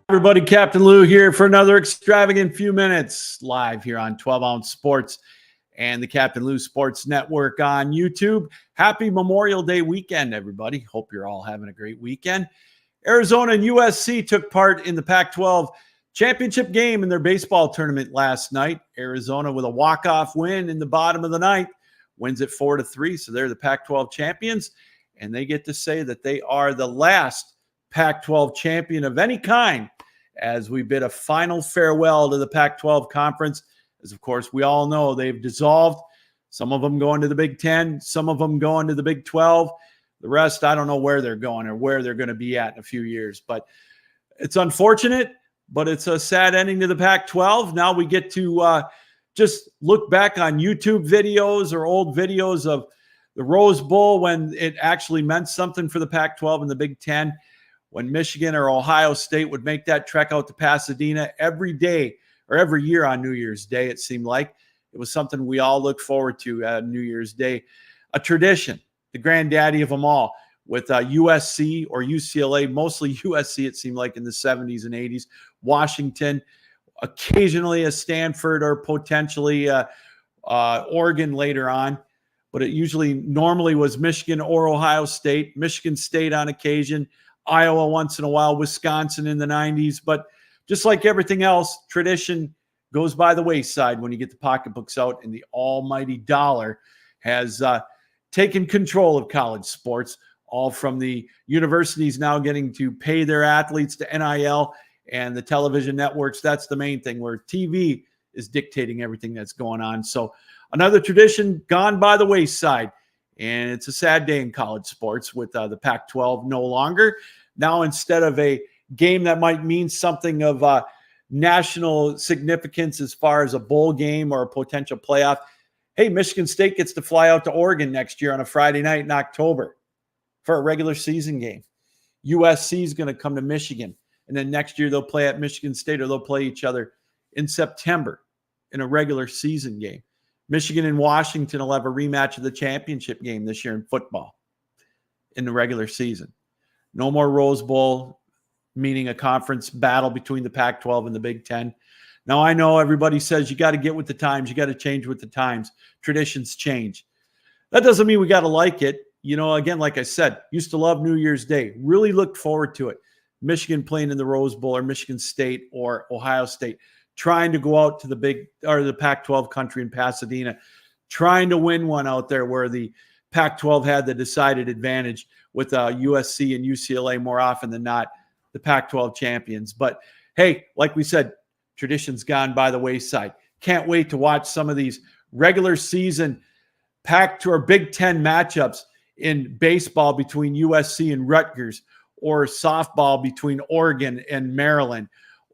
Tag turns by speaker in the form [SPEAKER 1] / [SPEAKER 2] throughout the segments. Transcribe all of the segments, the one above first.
[SPEAKER 1] Everybody, Captain Lou here for another extravagant few minutes live here on 12 Ounce Sports and the Captain Lou Sports Network on YouTube. Happy Memorial Day weekend, everybody. Hope you're all having a great weekend. Arizona and USC took part in the Pac-12 championship game in their baseball tournament last night. Arizona with a walk-off win in the bottom of the ninth, wins it 4-3. So they're the Pac-12 champions, and they get to say that they are the last Pac-12 champion of any kind as we bid a final farewell to the Pac-12 conference. As of course, we all know they've dissolved. Some of them going to the Big Ten, some of them going to the Big 12. The rest, I don't know where they're going or where they're going to be at in a few years. But it's unfortunate, but it's a sad ending to the Pac-12. Now we get to just look back on YouTube videos or old videos of the Rose Bowl when it actually meant something for the Pac-12 and the Big Ten. When Michigan or Ohio State would make that trek out to Pasadena every day or every year on New Year's Day, it seemed like. It was something we all looked forward to at New Year's Day. A tradition, the granddaddy of them all, with USC or UCLA, mostly USC, it seemed like in the 70s and 80s. Washington, occasionally a Stanford or potentially Oregon later on. But it usually normally was Michigan or Ohio State, Michigan State on occasion, Iowa once in a while, Wisconsin in the 90s. But just like everything else, tradition goes by the wayside when you get the pocketbooks out, and the almighty dollar has taken control of college sports, all from the universities now getting to pay their athletes to NIL and the television networks. That's the main thing, where TV is dictating everything that's going on. So another tradition gone by the wayside. And it's a sad day in college sports with the Pac-12 no longer. Now, instead of a game that might mean something of national significance as far as a bowl game or a potential playoff, hey, Michigan State gets to fly out to Oregon next year on a Friday night in October for a regular season game. USC is going to come to Michigan. And then next year they'll play at Michigan State, or they'll play each other in September in a regular season game. Michigan and Washington will have a rematch of the championship game this year in football in the regular season. No more Rose Bowl, meaning a conference battle between the Pac-12 and the Big Ten. Now, I know everybody says you got to get with the times. You got to change with the times. Traditions change. That doesn't mean we got to like it. You know, again, like I said, used to love New Year's Day. Really looked forward to it. Michigan playing in the Rose Bowl, or Michigan State or Ohio State, trying to go out to the Pac-12 country in Pasadena, trying to win one out there where the Pac-12 had the decided advantage with USC and UCLA more often than not, the Pac-12 champions. But hey, like we said, tradition's gone by the wayside. Can't wait to watch some of these regular season Pac-12 or Big Ten matchups in baseball between USC and Rutgers, or softball between Oregon and Maryland,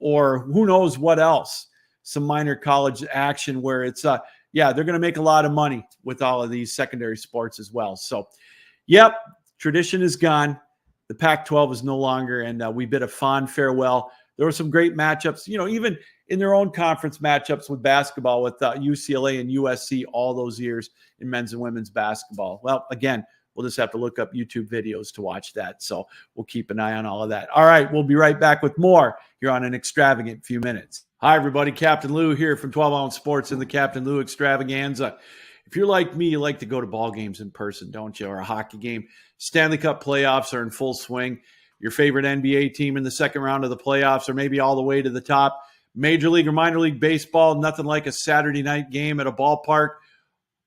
[SPEAKER 1] or who knows what else, some minor college action where it's, they're going to make a lot of money with all of these secondary sports as well. So, yep, tradition is gone. The Pac-12 is no longer, and we bid a fond farewell. There were some great matchups, you know, even in their own conference matchups with basketball with UCLA and USC all those years in men's and women's basketball. Well, again, we'll just have to look up YouTube videos to watch that. So we'll keep an eye on all of that. All right, we'll be right back with more here on an extravagant few minutes. Hi, everybody. Captain Lou here from 12 Ounce Sports and the Captain Lou Extravaganza. If you're like me, you like to go to ball games in person, don't you? Or a hockey game. Stanley Cup playoffs are in full swing. Your favorite NBA team in the second round of the playoffs, or maybe all the way to the top. Major League or minor league baseball, nothing like a Saturday night game at a ballpark.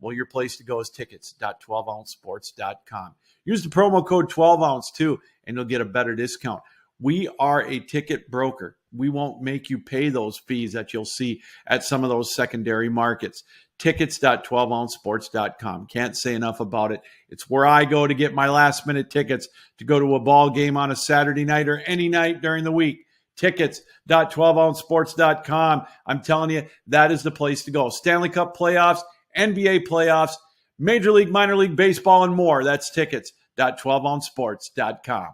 [SPEAKER 1] Well, your place to go is tickets.12ouncesports.com. Use the promo code 12ounce too, and you'll get a better discount. We are a ticket broker. We won't make you pay those fees that you'll see at some of those secondary markets. Tickets.12ouncesports.com. Can't say enough about it. It's where I go to get my last-minute tickets to go to a ball game on a Saturday night or any night during the week. Tickets.12ouncesports.com. I'm telling you, that is the place to go. Stanley Cup playoffs, NBA playoffs, Major League, minor league baseball, and more. That's tickets.12ouncesports.com.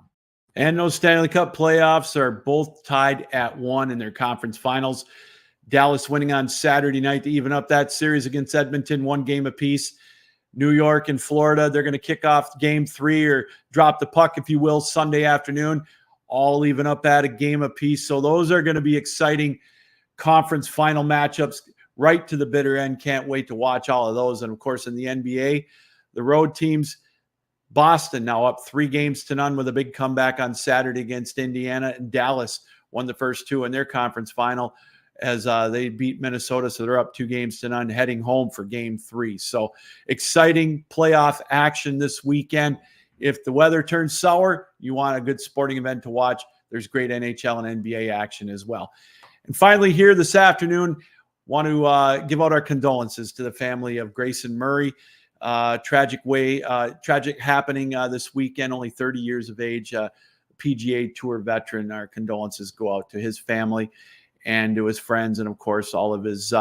[SPEAKER 1] And those Stanley Cup playoffs are both tied at 1 in their conference finals. Dallas winning on Saturday night to even up that series against Edmonton, 1 game apiece. New York and Florida, they're going to kick off game 3 or drop the puck, if you will, Sunday afternoon. all even up at a game apiece. So those are going to be exciting conference final matchups right to the bitter end. Can't wait to watch all of those. And of course, in the NBA, the road teams, Boston now up 3-0 with a big comeback on Saturday against Indiana, and Dallas won the first two in their conference final as they beat Minnesota. So they're up 2-0 heading home for game 3. So exciting playoff action this weekend. If the weather turns sour, you want a good sporting event to watch, there's great NHL and NBA action as well. And finally, here this afternoon, want to give out our condolences to the family of Grayson Murray. Tragic happening this weekend, only 30 years of age, PGA Tour veteran. Our condolences go out to his family and to his friends, and of course, all of his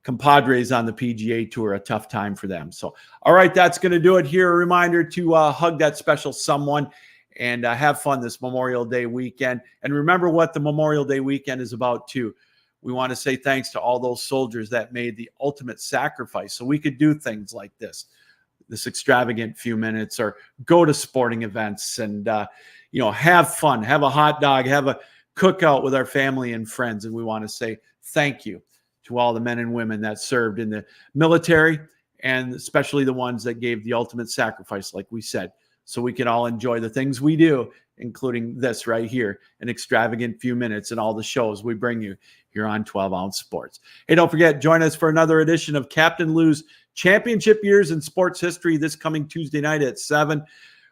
[SPEAKER 1] compadres on the PGA Tour. A tough time for them. So, all right, that's going to do it here. A reminder to hug that special someone and have fun this Memorial Day weekend. And remember what the Memorial Day weekend is about, too. We want to say thanks to all those soldiers that made the ultimate sacrifice so we could do things like this extravagant few minutes, or go to sporting events and, have fun, have a hot dog, have a cookout with our family and friends. And we want to say thank you to all the men and women that served in the military, and especially the ones that gave the ultimate sacrifice, like we said, so we can all enjoy the things we do, including this right here, an extravagant few minutes, and all the shows we bring you here on 12 Ounce Sports. Hey, don't forget, join us for another edition of Captain Lou's Championship Years in Sports History this coming Tuesday night at 7.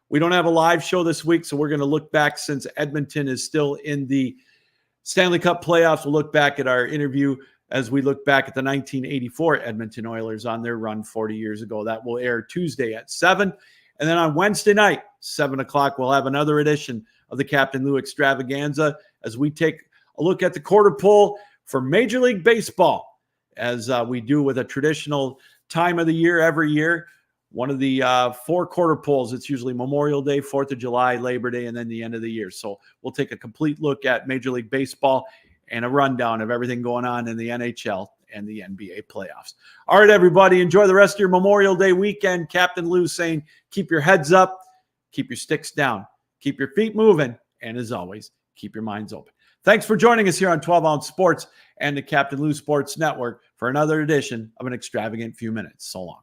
[SPEAKER 1] We don't have a live show this week, so we're going to look back, since Edmonton is still in the Stanley Cup playoffs. We'll look back at our interview as we look back at the 1984 Edmonton Oilers on their run 40 years ago. That will air Tuesday at 7. And then on Wednesday night, 7 o'clock, we'll have another edition of the Captain Lou Extravaganza as we take a look at the quarter pole for Major League Baseball, as we do with a traditional time of the year every year. One of the 4 quarter poles, it's usually Memorial Day, 4th of July, Labor Day, and then the end of the year. So we'll take a complete look at Major League Baseball and a rundown of everything going on in the NHL and the NBA playoffs. All right, everybody, enjoy the rest of your Memorial Day weekend. Captain Lou saying, keep your heads up, keep your sticks down, keep your feet moving, and as always, keep your minds open. Thanks for joining us here on 12 Ounce Sports and the Captain Lou Sports Network for another edition of an extravagant few minutes. So long.